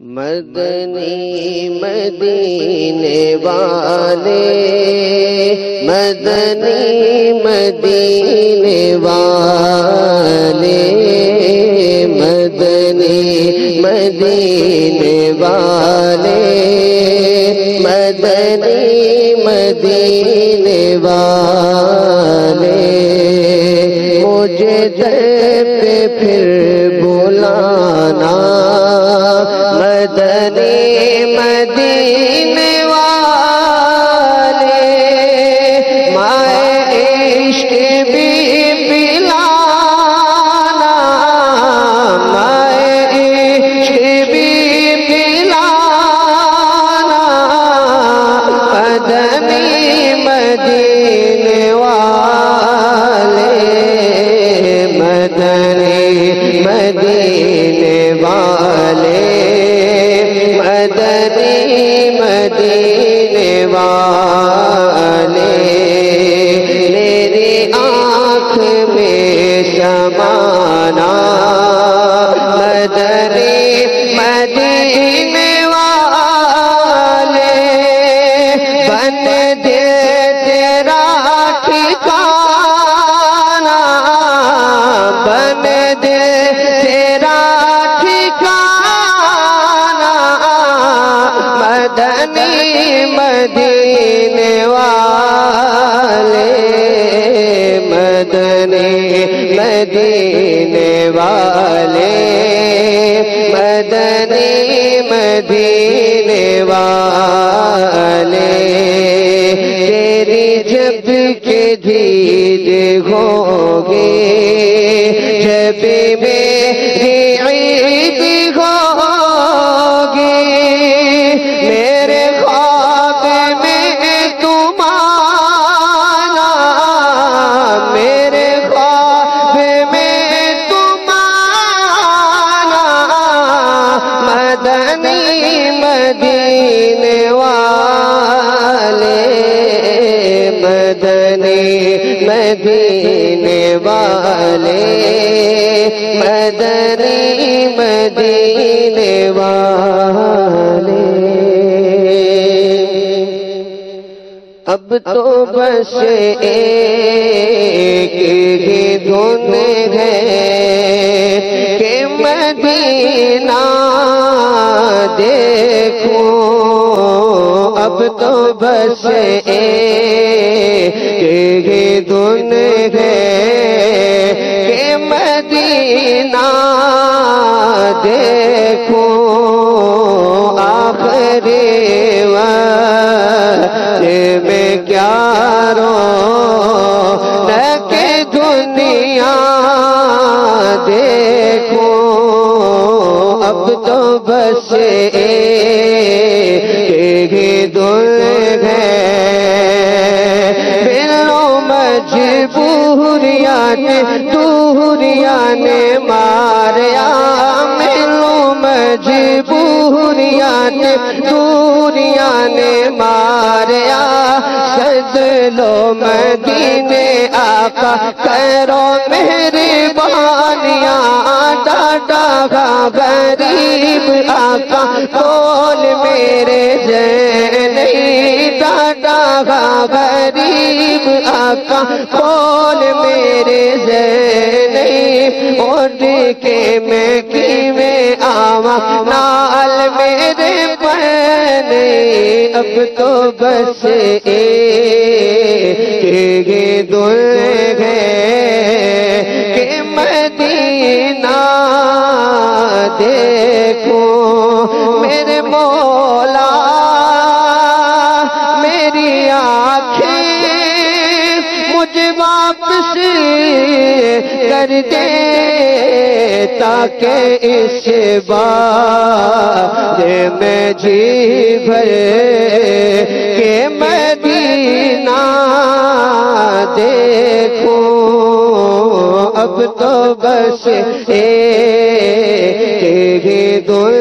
مدنی مدینے والے مدنی مدینے والے مدنی مدینے والے مدنی مدینے والے مجھے در پہ پھر بلانا مدنی مدینے والے مائے عشق بھی پلانا مائے عشق بھی پلانا مدنی مدینے والے مدنی مدینے والے مدنی مدینے والے میری آنکھ میں سمانا مدنی مدینے والے بن دے تیرا ٹھکانہ بن دے تیرا مدنی مدینے والے مدنی مدینے والے مدنی مدینے والے تیری جب کے دید ہوگی جب میری عید ہوگی میرے خواب میں تم آنا میرے خواب میں تم آنا مدنی مدینے والے مدنی مدینے والے مدنی مدینے والے اب تو بس ایک ہی دھن ہے کہ مدینہ دیکھوں اب تو بس ایک ہی دھن ہے کہ مدینہ دیکھوں آخری میں کیا رونق دنیا دیکھوں اب تو بس ایک ہی دن ہے بلو مجبوریاں نے ماریا ملو مجبوریاں نے ماریا سد لو مدینے آقا کرو مہربانیاں ڈاڈا گا غریب آقا کول میرے نہیں ڈاڈا گا غریب آقا کول میرے نہیں اٹھ کے میں کی میں آواں نال میرے پہنے اب تو بس ایک دل ہے کہ مدینہ دیکھوں میرے مولا میری آنکھیں مجھے واپس کر دے تاکہ اس بار میں جی بھر کہ مدینہ دیکھوں اب تو بس ایک ہی دل